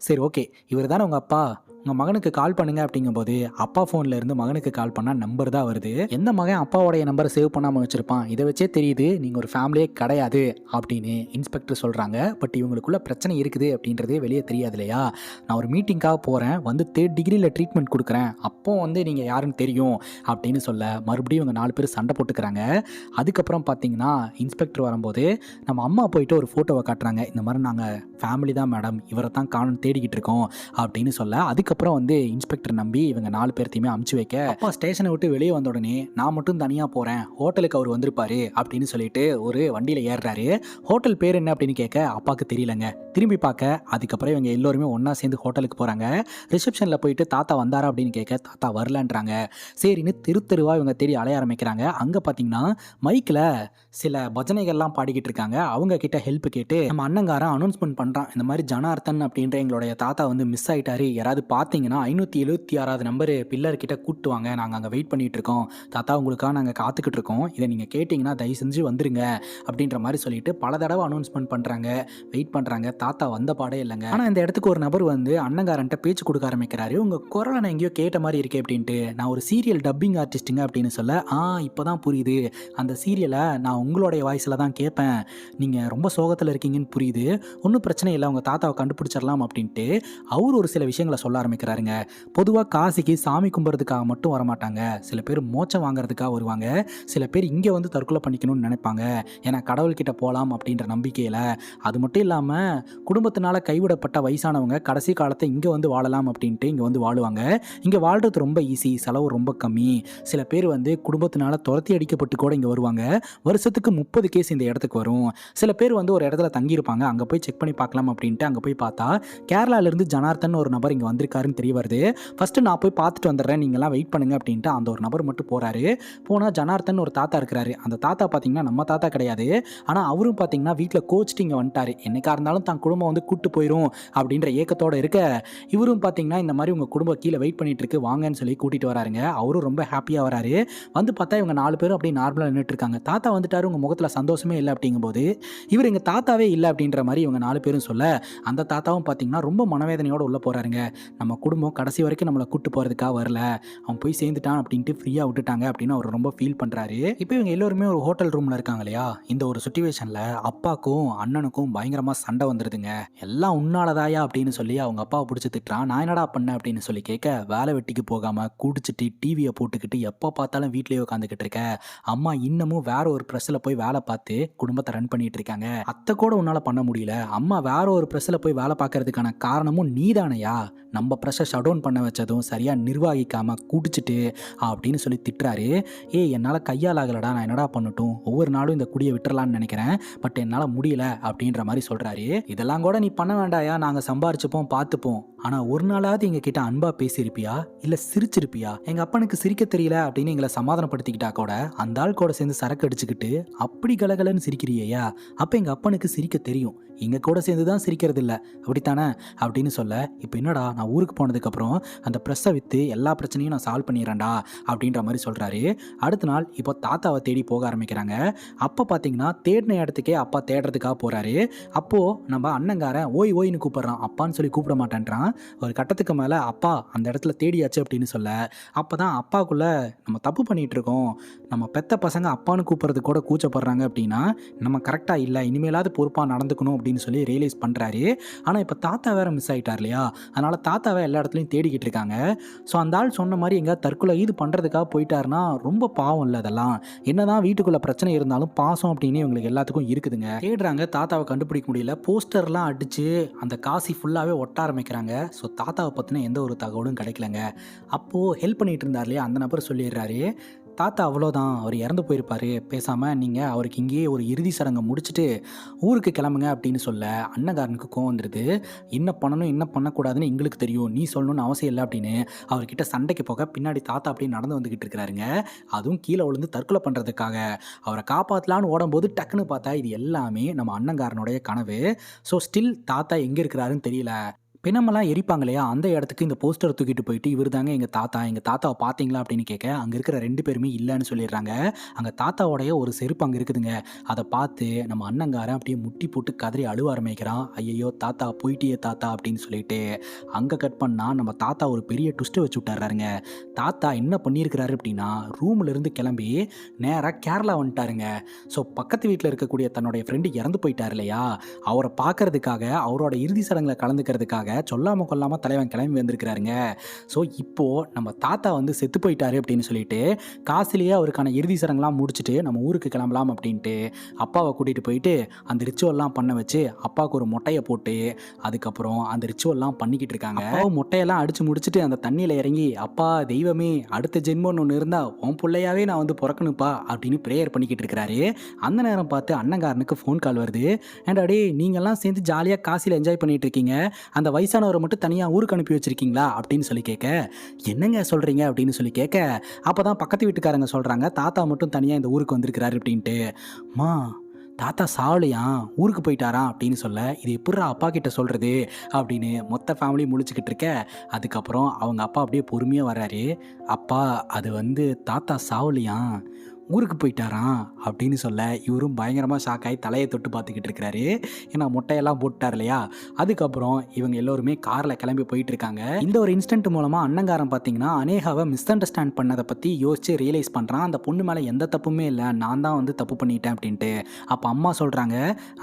S1: சரி ஓகே இவர் தானே உங்கள் அப்பா, உங்கள் மகனுக்கு கால் பண்ணுங்க அப்படிங்கும்போது அப்பா ஃபோனில் இருந்து மகனுக்கு கால் பண்ணால் நம்பர் தான் வருது. எந்த மகன் அப்பாவோடைய நம்பரை சேவ் பண்ணாமல் வச்சுருப்பான், இதை வச்சே தெரியுது நீங்கள் ஒரு ஃபேமிலியே கிடையாது அப்படின்னு இன்ஸ்பெக்டர் சொல்கிறாங்க. பட் இவங்களுக்குள்ள பிரச்சனை இருக்குது அப்படின்றதே வெளியே தெரியாது இல்லையா. நான் ஒரு மீட்டிங்காக போகிறேன், வந்து 3rd டிகிரியில் ட்ரீட்மெண்ட் கொடுக்குறேன், அப்போ வந்து நீங்கள் யாருன்னு தெரியும் அப்படின்னு சொல்ல, மறுபடியும் இவங்க 4 பேர் சண்டை போட்டுக்கிறாங்க. அதுக்கப்புறம் பார்த்தீங்கன்னா இன்ஸ்பெக்டர் வரும்போது நம்ம அம்மா போயிட்டு ஒரு ஃபோட்டோவை காட்டுறாங்க. இந்த மாதிரி நாங்கள் ஃபேமிலி தான் மேடம், இவரை தான் காணும் தேடிக்கிட்டு இருக்கோம் அப்படின்னு சொல்ல, அதுக்கப்புறம் வந்து இன்ஸ்பெக்டர் நம்பி இவங்க 4 பேர்த்தையுமே அமுச்சு வைக்க, அப்பா ஸ்டேஷனை விட்டு வெளியே வந்த உடனே நான் மட்டும் தனியாக போகிறேன், ஹோட்டலுக்கு அவர் வந்திருப்பாரு அப்படின்னு சொல்லிட்டு ஒரு வண்டியில் ஏறுறாரு. ஹோட்டல் பேர் என்ன அப்படின்னு கேட்க அப்பாவுக்கு தெரியலங்க. திரும்பி பார்க்க அதுக்கப்புறம் இவங்க எல்லோருமே ஒன்றா சேர்ந்து ஹோட்டலுக்கு போகிறாங்க. ரிசப்ஷனில் போயிட்டு தாத்தா வந்தாரா அப்படின்னு கேட்க தாத்தா வரலன்றாங்க. சரின்னு தெருவா இவங்க தேடி அலைய ஆரம்பிக்கிறாங்க. அங்கே பார்த்தீங்கன்னா மைக்கில் சில பஜனைகள்லாம் பாடிக்கிட்டு இருக்காங்க. அவங்க கிட்ட ஹெல்ப் கேட்டு நம்ம அண்ணங்காரன் அனௌன்ஸ்மெண்ட் பண்ணுறான், இந்த மாதிரி ஜனார்த்தன் அப்படின்ற எங்களுடைய தாத்தா வந்து மிஸ் ஆகிட்டாரு, யாராவது பார்த்தீங்கன்னா 576வது நம்பரு பில்லர் கிட்ட கூட்டு வாங்க, நாங்கள் அங்கே வெயிட் பண்ணிட்டு இருக்கோம் தாத்தா, உங்களுக்காக நாங்கள் காத்துக்கிட்டு இருக்கோம், இதை நீங்கள் கேட்டிங்கன்னா தயவு செஞ்சு வந்துருங்க அப்படின்ற மாதிரி சொல்லிட்டு பல தடவை அனௌன்ஸ்மெண்ட் பண்ணுறாங்க. வெயிட் பண்ணுறாங்க, தாத்தா வந்த பாடே இல்லைங்க. ஆனால் இந்த இடத்துக்கு ஒரு நபர் வந்து அண்ணங்காரன்ட்ட பேச்சு கொடுக்க ஆரம்பிக்கிறாரு. உங்கள் குரலை நான் எங்கேயோ கேட்ட மாதிரி இருக்கே அப்படின்ட்டு. நான் ஒரு சீரியல் டப்பிங் ஆர்டிஸ்ட்டுங்க அப்படின்னு சொல்ல, இப்போ தான் புரியுது, அந்த சீரியலை நான் உங்களுடைய வாய்ஸில் தான் கேட்பேன், நீங்கள் ரொம்ப சோகத்தில் இருக்கீங்கன்னு புரியுது, ஒன்றும் பிரச்சனை இல்லை, உங்கள் தாத்தாவை கண்டுபிடிச்சிடலாம் அப்படின்ட்டு அவர் ஒரு சில விஷயங்களை சொல்ல ஆரம்பிக்கிறாருங்க. பொதுவாக காசிக்கு சாமி கும்பிட்றதுக்காக மட்டும் வரமாட்டாங்க, சில பேர் மோட்சம் வாங்குறதுக்காக வருவாங்க, சில பேர் இங்கே வந்து தற்கொலை பண்ணிக்கணும்னு நினைப்பாங்க, ஏன்னா கடவுள்கிட்ட போகலாம் அப்படின்ற நம்பிக்கையில். அது மட்டும் இல்லாமல் குடும்பத்தினால கைவிடப்பட்ட வயசானவங்க கடைசி காலத்தை இங்கே வந்து வாழலாம் அப்படின்ட்டு இங்கே வந்து வாழுவாங்க. இங்கே வாழ்கிறது ரொம்ப ஈஸி, செலவு ரொம்ப கம்மி. சில பேர் வந்து குடும்பத்தினால துரத்தி அடிக்கப்பட்டு கூட இங்கே வருவாங்க. வருஷத்துக்கு 30 கேஸ் இந்த இடத்துக்கு வரும். சில பேர் வந்து ஒரு இடத்துல தங்கியிருப்பாங்க, அங்கே போய் செக் பண்ணி பார்க்கலாம் அப்படின்ட்டு அங்கே போய் பார்த்தா கேரளாவிலேருந்து ஜனார்த்தன் ஒரு நபர் இங்கே வந்திருக்காருன்னு தெரிய வருது. ஃபஸ்ட்டு நான் போய் பார்த்துட்டு வந்துடுறேன், நீங்கள்லாம் வெயிட் பண்ணுங்க அப்படின்ட்டு அந்த ஒரு நபர் மட்டும் போகிறாரு. போனால் ஜனார்த்தன் ஒரு தாத்தா இருக்கிறாரு. அந்த தாத்தா பார்த்தீங்கன்னா நம்ம தாத்தா கிடையாது, ஆனால் அவரும் பார்த்தீங்கன்னா வீட்டில் கோச்சிட்டு இங்கே வந்துட்டார். என்னைக்காக இருந்தாலும் தான் குடும்பம் வந்து கூட்டு போயிடும் அப்படின்ற ஏக்கத்தோடு இருக்க, இவரும் பார்த்தீங்கன்னா இந்த மாதிரி உங்கள் குடும்பம் கீழே வெயிட் பண்ணிட்டு இருக்கு வாங்கன்னு சொல்லி கூட்டிகிட்டு வராருங்க. அவரும் ரொம்ப ஹாப்பியாக வராரு. வந்து பார்த்தா இவங்க 4 பேரும் அப்படியே நார்மலாக நின்றுட்டு இருக்காங்க. தாத்தா வந்துட்டாரு, உங்கள் முகத்தில் சந்தோஷமே இல்லை அப்படிங்கும்போது இவர் எங்கள் தாத்தாவே இல்லை அப்படின்ற மாதிரி இவங்க 4 பேரும் சொல்ல, அந்த தாத்தாவும் பார்த்தீங்கன்னா ரொம்ப மனவேதனையோடு உள்ளே போகிறாருங்க. நம்ம குடும்பம் கடைசி வரைக்கும் நம்மளை கூட்டு போகிறதுக்காக வரல, அவன் போய் சேர்ந்துட்டான் அப்படின்ட்டு ஃப்ரீயாக விட்டுட்டாங்க அப்படின்னு அவர் ரொம்ப ஃபீல் பண்ணுறாரு. இப்போ இவங்க எல்லோருமே ஒரு ஹோட்டல் ரூமில் இருக்காங்க இல்லையா, இந்த ஒரு சுச்சுவேஷனில் அப்பாவுக்கும் அண்ணனுக்கும் பயங்கரமாக சண்டை வந்துடுதுங்க. எல்லாம் உன்னாலதாயா அப்படின்னு சொல்லி அவங்க அப்பாவை பிடிச்சி திட்டுறான். நான் என்னடா பண்ணேன் அப்படின்னு சொல்லி கேட்க, வேலை வெட்டிக்கு போகாமல் குடிச்சிட்டு டிவியை போட்டுக்கிட்டு எப்போ பார்த்தாலும் வீட்லேயே உட்காந்துக்கிட்டு இருக்க, அம்மா இன்னமும் வேற ஒரு ப்ரெஸ்ஸில் போய் வேலை பார்த்து குடும்பத்தை ரன் பண்ணிட்டு இருக்காங்க, அத்தை கூட உன்னால் பண்ண முடியல, அம்மா வேற ஒரு ப்ரெஸ்ஸில் போய் வேலை பார்க்கறதுக்கான காரணமும் நீதானையா, நம்ம ப்ரெஸ்ஸை ஷட் டவுன் பண்ண வச்சதும் சரியாக நிர்வகிக்காமல் குடிச்சிட்டு அப்படின்னு சொல்லி திட்டுறாரு. என்னால் கையால் ஆகலடா, நான் என்னடா பண்ணட்டும், ஒவ்வொரு நாளும் இந்த குடியை விட்டுறலான்னு நினைக்கிறேன், பட் என்னால் முடியல அப்படின்ற மாதிரி சொல்கிறாரு. இதெல்லாம் கூட நீ பண்ண வேண்டாயா, நாங்கள் சம்பாரிச்சுப்போம் பார்த்துப்போம், ஆனால் ஒரு நாளாவது எங்கள் கிட்ட அன்பாக பேசியிருப்பியா இல்லை சிரிச்சிருப்பியா, எங்கள் அப்பனுக்கு சிரிக்க தெரியல அப்படின்னு எங்களை சமாதானப்படுத்திக்கிட்டா கூட அந்த ஆள் கூட சேர்ந்து சரக்கு அடிச்சுக்கிட்டு அப்படி கலகலன்னு சிரிக்கிறியா, அப்போ எங்கள் அப்பனுக்கு சிரிக்க தெரியும், எங்கள் கூட சேர்ந்து தான் சிரிக்கிறது இல்லை அப்படித்தானே அப்படின்னு சொல்ல, இப்போ என்னடா நான் ஊருக்கு போனதுக்கப்புறம் அந்த ப்ரெஸ்ஸை விற்று எல்லா பிரச்சனையும் நான் சால்வ் பண்ணிடுறேன்டா அப்படின்ற மாதிரி சொல்கிறாரு. அடுத்த நாள் இப்போ தாத்தாவை தேடி போக ஆரம்பிக்கிறாங்க. அப்போ பார்த்தீங்கன்னா தேடின இடத்துக்கே அப்பா தேடுறதுக்காக போகிறாரு. அப்போது நம்ம அண்ணங்காரன் ஓய்னு கூப்பிட்றான், அப்பான்னு சொல்லி கூப்பிட மாட்டேன்றான். ஒரு கட்டத்துக்கு மேலே அப்பா அந்த இடத்துல தேடியாச்சு அப்படின்னு சொல்ல, அப்போ தான் அப்பாவுக்குள்ளே நம்ம தப்பு பண்ணிகிட்டு இருக்கோம், நம்ம பெத்த பசங்க அப்பான்னு கூப்பிட்றது கூட கூச்சப்படுறாங்க அப்படின்னா நம்ம கரெக்டாக இல்லை, இனிமேலாவது பொறுப்பாக நடந்துக்கணும் அப்படின்னு சொல்லி ரியலைஸ் பண்ணுறாரு. ஆனால் இப்போ தாத்தா வேறு மிஸ் ஆகிட்டார் இல்லையா, அதனால் தாத்தாவை எல்லா இடத்துலையும் தேடிக்கிட்டு இருக்காங்க. ஸோ அந்த ஆள் சொன்ன மாதிரி எங்கே தற்கொலை இது பண்ணுறதுக்காக போயிட்டாருன்னா ரொம்ப பாவம் இல்லை. அதெல்லாம் என்னதான் வீட்டுக்குள்ளே பிரச்சனை இருந்தாலும் பாசம் அப்படின்னு இவங்களுக்கு எல்லாத்துக்கும் இருக்குதுங்க. தேடுறாங்க, தாத்தாவை கண்டுபிடிக்க முடியல. போஸ்டர்லாம் அடித்து அந்த காசி ஃபுல்லாகவே ஒட்ட ஆரம்பிக்கிறாங்க. ஸோ தாத்தாவை பற்றின எந்த ஒரு தகவலும் கிடைக்கலங்க. அப்போது ஹெல்ப் பண்ணிகிட்டு இருந்தார் இல்லையா அந்த நபர் சொல்லிடுறாரு, தாத்தா அவ்வளோதான், அவர் இறந்து போயிருப்பார், பேசாமல் நீங்கள் அவருக்கு இங்கேயே ஒரு இறுதி சடங்கை முடிச்சுட்டு ஊருக்கு கிளம்புங்க அப்படின்னு சொல்ல, அண்ணங்காரனுக்கு கோவம் வந்துடுது. என்ன பண்ணணும் என்ன பண்ணக்கூடாதுன்னு எங்களுக்கு தெரியும், நீ சொல்லணும்னு அவசியம் இல்லை அப்படின்னு அவர்கிட்ட சண்டைக்கு போக பின்னாடி தாத்தா அப்படியே நடந்து வந்துக்கிட்டு இருக்கிறாருங்க. அதுவும் கீழே விழுந்து தற்கொலை பண்ணுறதுக்காக. அவரை காப்பாற்றலான்னு ஓடும்போது டக்குன்னு பார்த்தா இது எல்லாமே நம்ம அண்ணங்காரனுடைய கனவு. ஸோ ஸ்டில் தாத்தா எங்கே இருக்கிறாருன்னு தெரியல. பிணமெல்லாம் எரிப்பாங்க இல்லையா, அந்த இடத்துக்கு இந்த போஸ்டரை தூக்கிட்டு போயிட்டு இவர் தாங்க எங்கள் தாத்தாவை பார்த்தீங்களா அப்படின்னு கேட்க, அங்கே இருக்கிற 2 பேருமே இல்லைன்னு சொல்லிடுறாங்க. அங்கே தாத்தாவோடைய ஒரு செருப்பு அங்கே இருக்குதுங்க. அதை பார்த்து நம்ம அண்ணங்காரன் அப்படியே முட்டி போட்டு கதறி அழுவ ஆரம்பிக்கிறான். ஐயையோ தாத்தா போயிட்டியே தாத்தா அப்படின்னு சொல்லிட்டு. அங்கே கட் பண்ணால் நம்ம தாத்தா ஒரு பெரிய ட்விஸ்ட்டை வச்சு விட்டாருங்க. தாத்தா என்ன பண்ணியிருக்கிறாரு அப்படின்னா, ரூம்லேருந்து கிளம்பி நேராக கேரளா வந்துட்டாருங்க. ஸோ பக்கத்து வீட்டில் இருக்கக்கூடிய தன்னுடைய ஃப்ரெண்டு இறந்து போயிட்டார் இல்லையா, அவரை பார்க்கறதுக்காக, அவரோட இறுதி சடங்கில் கலந்துக்கிறதுக்காக சொல்லாம கொள்ளாம தலைவன் கிளம்பி வந்திருக்கிறாருங்க. ஸோ இப்போ நம்ம தாத்தா வந்து செத்து போயிட்டாரு அப்படின்னு சொல்லிட்டு காசிலேயே அவருக்கான இறுதி சடங்கெல்லாம் முடிச்சுட்டு நம்ம ஊருக்கு கிளம்பலாம் அப்படின்ட்டு அப்பாவை கூட்டிகிட்டு போயிட்டு அந்த ரிச்சுவல்லாம் பண்ண வச்சு அப்பாவுக்கு ஒரு மொட்டையை போட்டு அதுக்கப்புறம் அந்த ரிச்சுவல்லாம் பண்ணிக்கிட்டு இருக்காங்க. அப்பாவும் மொட்டையெல்லாம் அடிச்சு முடிச்சுட்டு அந்த தண்ணியில் இறங்கி, அப்பா தெய்வமே அடுத்த ஜென்மம்னு ஒன்று இருந்தால் உன் பிள்ளையாவே நான் வந்து பிறக்கணுப்பா அப்படின்னு ப்ரேயர் பண்ணிக்கிட்டு இருக்கிறாரு. அந்த நேரம் பார்த்து அண்ணங்காரனுக்கு ஃபோன் கால் வருது. அண்ட் அடே நீங்கள்லாம் சேர்ந்து ஜாலியாக காசியில் என்ஜாய் பண்ணிட்டு இருக்கீங்க, அந்த வயசானவரை மட்டும் தனியாக ஊருக்கு அனுப்பி வச்சிருக்கீங்களா அப்படின்னு சொல்லி கேட்க, என்னங்க சொல்கிறீங்க அப்படின்னு சொல்லி கேட்க, அப்போ தான் பக்கத்து வீட்டுக்காரங்க சொல்கிறாங்க தாத்தா மட்டும் தனியாக இந்த ஊருக்கு வந்திருக்கிறாரு அப்படின்ட்டு. மா தாத்தா சாவலையாம், ஊருக்கு போயிட்டாராம் அப்படின்னு சொல்ல, இது எப்படிடா அப்பா கிட்ட சொல்கிறது அப்படின்னு மொத்த ஃபேமிலி முழிச்சுக்கிட்டு இருக்க. அதுக்கப்புறம் அவங்க அப்பா அப்படியே பொறுமையாக வர்றாரு. அப்பா அது வந்து தாத்தா சாவலையாம், ஊருக்கு போயிட்டாராம் அப்படின்னு சொல்ல, இவரும் பயங்கரமாக ஷாக் ஆகி தலையை தொட்டு பார்த்துக்கிட்டு இருக்கிறாரு. ஏன்னா மொட்டையெல்லாம் போட்டுட்டார் இல்லையா. அதுக்கப்புறம் இவங்க எல்லோருமே காரில் கிளம்பி போயிட்டு இருக்காங்க. இந்த ஒரு இன்ஸ்டன்ட் மூலமாக அண்ணங்காரன் பார்த்தீங்கன்னா அனேகாவை மிஸ் அண்டர்ஸ்டாண்ட் பண்ணதை பற்றி யோசிச்சு ரியலைஸ் பண்ணுறான். அந்த பொண்ணு மேலே எந்த தப்புமே இல்லை, நான் தான் வந்து தப்பு பண்ணிட்டேன் அப்படின்ட்டு. அப்போ அம்மா சொல்கிறாங்க,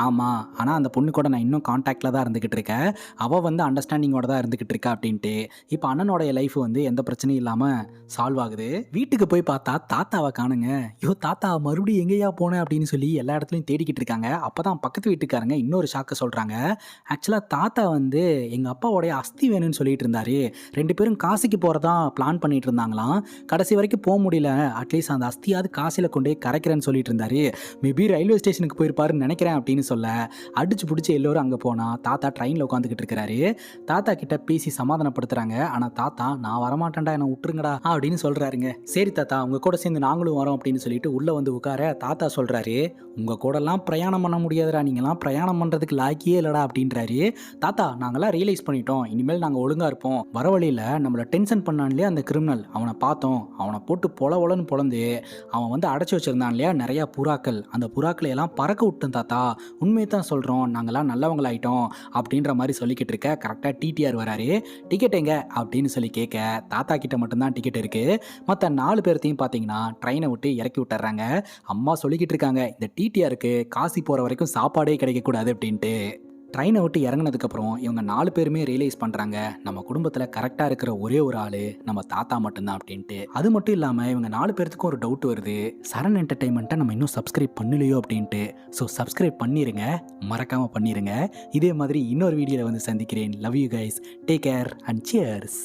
S1: ஆமாம் ஆனால் அந்த பொண்ணு கூட நான் இன்னும் கான்டாக்டில் தான் இருந்துக்கிட்டு இருக்கேன், அவள் வந்து அண்டர்ஸ்டாண்டிங்கோட தான் இருந்துக்கிட்டு இருக்கா அப்படின்ட்டு. இப்போ அண்ணனோடைய லைஃப் வந்து எந்த பிரச்சனையும் இல்லாமல் சால்வ் ஆகுது. வீட்டுக்கு போய் பார்த்தா தாத்தாவை காணுங்க. ஐயோ தாத்தா மறுபடியும் எங்கேயா போனேன் அப்படின்னு சொல்லி எல்லா இடத்துலையும் தேடிக்கிட்டு இருக்காங்க. அப்போ தான் பக்கத்து வீட்டுக்காரங்க இன்னொரு ஷாக்கை சொல்கிறாங்க. ஆக்சுவலாக தாத்தா வந்து எங்கள் அப்பாவோடைய அஸ்தி வேணும்னு சொல்லிட்டு இருந்தாரு. 2 பேரும் காசிக்கு போகிறதா பிளான் பண்ணிட்டு இருந்தாங்களாம். கடைசி வரைக்கும் போக முடியல, அட்லீஸ்ட் அந்த அஸ்தியாவது காசியில் கொண்டே கரைக்கிறேன்னு சொல்லிட்டு இருந்தாரு. மேபி ரயில்வே ஸ்டேஷனுக்கு போயிருப்பாருன்னு நினைக்கிறேன் அப்படின்னு சொல்ல, அடிச்சு பிடிச்சி எல்லோரும் அங்கே போனால் தாத்தா ட்ரெயினில் உட்காந்துக்கிட்டு இருக்கிறாரு. தாத்தா கிட்ட பேசி சமாதானப்படுத்துகிறாங்க. ஆனால் தாத்தா நான் வரமாட்டேன்டா, என்னை விட்டுருங்கடா அப்படின்னு சொல்கிறாருங்க. சரி தாத்தா உங்கள் கூட சேர்ந்து நாங்களும் வரோம் அப்படின்னு சொல்லிட்டு உள்ளே வந்து உட்கார, தாத்தா சொல்கிறாரு, உங்கள் கூடலாம் பிரயாணம் பண்ண முடியாதுடா, நீங்களாம் பிரயாணம் பண்ணுறதுக்கு லாக்கியே இல்லைடா அப்படின்றாரு. தாத்தா நாங்களாம் ரியலைஸ் பண்ணிட்டோம், இனிமேல் நாங்கள் ஒழுங்காக இருப்போம். வர வழியில் நம்மளை டென்ஷன் பண்ணான் இல்லையா அந்த கிரிமினல், அவனை பார்த்தோம், அவனை போட்டு பொலன்னு பொழந்து அவன் வந்து அடைச்சி வச்சிருந்தான் இல்லையா நிறையா புறாக்கள், அந்த புறாக்களை எல்லாம் பறக்க விட்டோம் தாத்தா, உண்மையை தான் சொல்கிறோம், நாங்களாம் நல்லவங்களாயிட்டோம் அப்படின்ற மாதிரி சொல்லிக்கிட்டு இருக்க. கரெக்டாக டிடிஆர் வராரு. டிக்கெட் எங்க அப்படின்னு சொல்லி கேட்க, தாத்தா கிட்ட மட்டும்தான் டிக்கெட் இருக்குது. மற்ற 4 பேர்த்தையும் பார்த்தீங்கன்னா ட்ரெயினை விட்டு இறக்கி விட்டுறாங்க. அம்மா சொல்லிக்கிட்டு இருக்காங்க, இந்த டிடிஆருக்கு காசி போகிற வரைக்கும் சாப்பாடே கிடைக்கக்கூடாது அப்படின்ட்டு. ட்ரெயினை விட்டு இறங்கினதுக்கப்புறம் இவங்க 4 பேருமே ரியலைஸ் பண்ணுறாங்க, நம்ம குடும்பத்தில் கரெக்டாக இருக்கிற ஒரே ஒரு ஆள் நம்ம தாத்தா மட்டும்தான் அப்படின்ட்டு. அது மட்டும் இல்லாமல் இவங்க 4 பேர்த்துக்கும் ஒரு டவுட் வருது, சரண் என்டர்டெயின்மெண்ட்டை நம்ம இன்னும் சப்ஸ்கிரைப் பண்ணலையோ அப்படின்ட்டு. ஸோ சப்ஸ்கிரைப் பண்ணிடுங்க, மறக்காமல் பண்ணிடுங்க. இதே மாதிரி இன்னொரு வீடியோவில் வந்து சந்திக்கிறேன். Love you guys, take care and cheers.